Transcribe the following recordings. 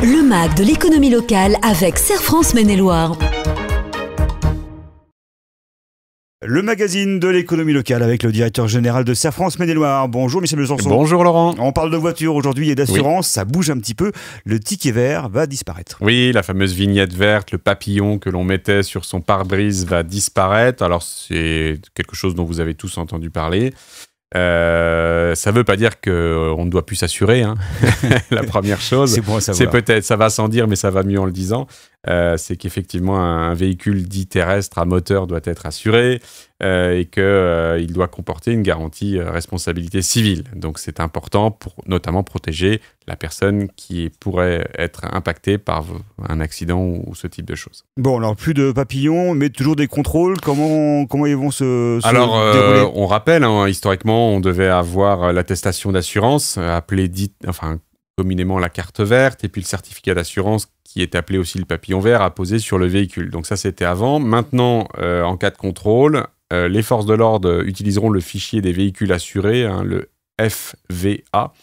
Le MAG de l'économie locale avec Serre France Maine-et-Loire. Le magazine de l'économie locale avec le directeur général de Serre France Maine-et-Loire. Bonjour Michel Besançon. Bonjour Laurent. On parle de voitures aujourd'hui et d'assurance, ça bouge un petit peu. Le ticket vert va disparaître. Oui, la fameuse vignette verte, le papillon que l'on mettait sur son pare-brise va disparaître. Alors c'est quelque chose dont vous avez tous entendu parler. Ça ne veut pas dire qu'on ne doit plus s'assurer, hein. La première chose, c'est bon à savoir. C'est peut-être, ça va sans dire, mais ça va mieux en le disant, c'est qu'effectivement un véhicule dit terrestre à moteur doit être assuré et qu'il doit comporter une garantie responsabilité civile. Donc c'est important pour notamment protéger la personne qui pourrait être impactée par un accident ou ce type de choses. Bon, alors plus de papillons, mais toujours des contrôles. Comment ils vont se dérouler ? On rappelle, hein, historiquement, on devait avoir l'attestation d'assurance, appelée communément la carte verte, et puis le certificat d'assurance qui est appelé aussi le papillon vert à poser sur le véhicule. Donc ça, c'était avant. Maintenant, en cas de contrôle, les forces de l'ordre utiliseront le fichier des véhicules assurés, hein, le FVA,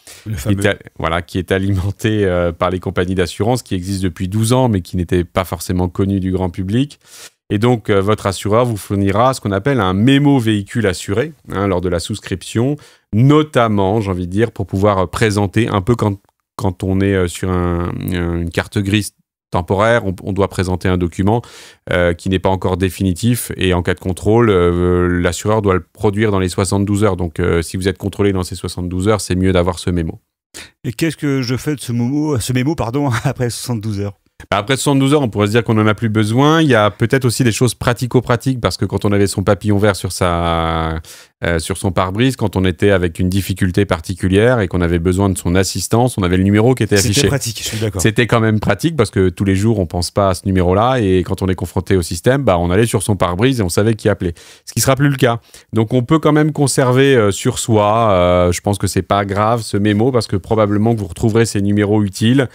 qui est alimenté par les compagnies d'assurance, qui existe depuis 12 ans, mais qui n'était pas forcément connu du grand public. Et donc, votre assureur vous fournira ce qu'on appelle un mémo véhicule assuré, hein, lors de la souscription, notamment, j'ai envie de dire, pour pouvoir présenter un peu quand on est sur une carte grise temporaire, on doit présenter un document qui n'est pas encore définitif, et en cas de contrôle, l'assureur doit le produire dans les 72 heures. Donc, si vous êtes contrôlé dans ces 72 heures, c'est mieux d'avoir ce mémo. Et qu'est-ce que je fais de ce mémo après 72 heures ? Après 72 heures, on pourrait se dire qu'on n'en a plus besoin. Il y a peut-être aussi des choses pratico-pratiques, parce que quand on avait son papillon vert sur son pare-brise, quand on était avec une difficulté particulière et qu'on avait besoin de son assistance, on avait le numéro qui était affiché. C'était pratique, je suis d'accord. C'était quand même pratique, parce que tous les jours, on ne pense pas à ce numéro-là, et quand on est confronté au système, on allait sur son pare-brise et on savait qui appeler. Ce qui ne sera plus le cas. Donc on peut quand même conserver sur soi, je pense que ce n'est pas grave, ce mémo, parce que probablement que vous retrouverez ces numéros utiles.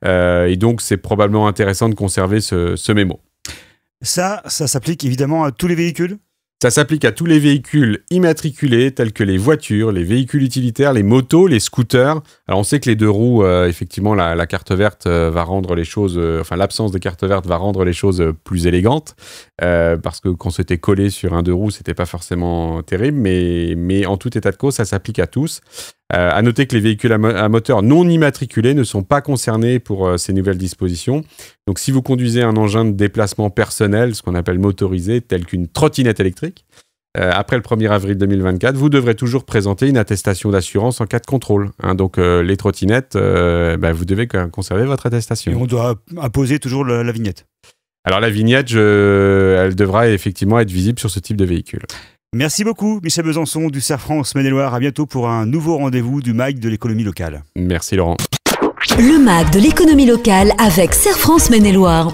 Et donc, c'est probablement intéressant de conserver ce mémo. Ça s'applique évidemment à tous les véhicules ? Ça s'applique à tous les véhicules immatriculés, tels que les voitures, les véhicules utilitaires, les motos, les scooters. Alors, on sait que les deux roues, effectivement, la carte verte va rendre les choses... l'absence de carte verte va rendre les choses plus élégantes, parce que quand c'était collé sur un deux roues, c'était pas forcément terrible, mais en tout état de cause, ça s'applique à tous. À noter que les véhicules à moteur non immatriculés ne sont pas concernés pour ces nouvelles dispositions. Donc, si vous conduisez un engin de déplacement personnel, ce qu'on appelle motorisé, tel qu'une trottinette électrique, après le 1er avril 2024, vous devrez toujours présenter une attestation d'assurance en cas de contrôle. Hein. Donc, les trottinettes, vous devez conserver votre attestation. Et on doit imposer toujours la vignette. Alors, la vignette, elle devra effectivement être visible sur ce type de véhicule. Merci beaucoup, Michel Besançon du Serre France Maine-et-Loire. À bientôt pour un nouveau rendez-vous du MAG de l'économie locale. Merci Laurent. Le MAG de l'économie locale avec Serre France Maine-et-Loire.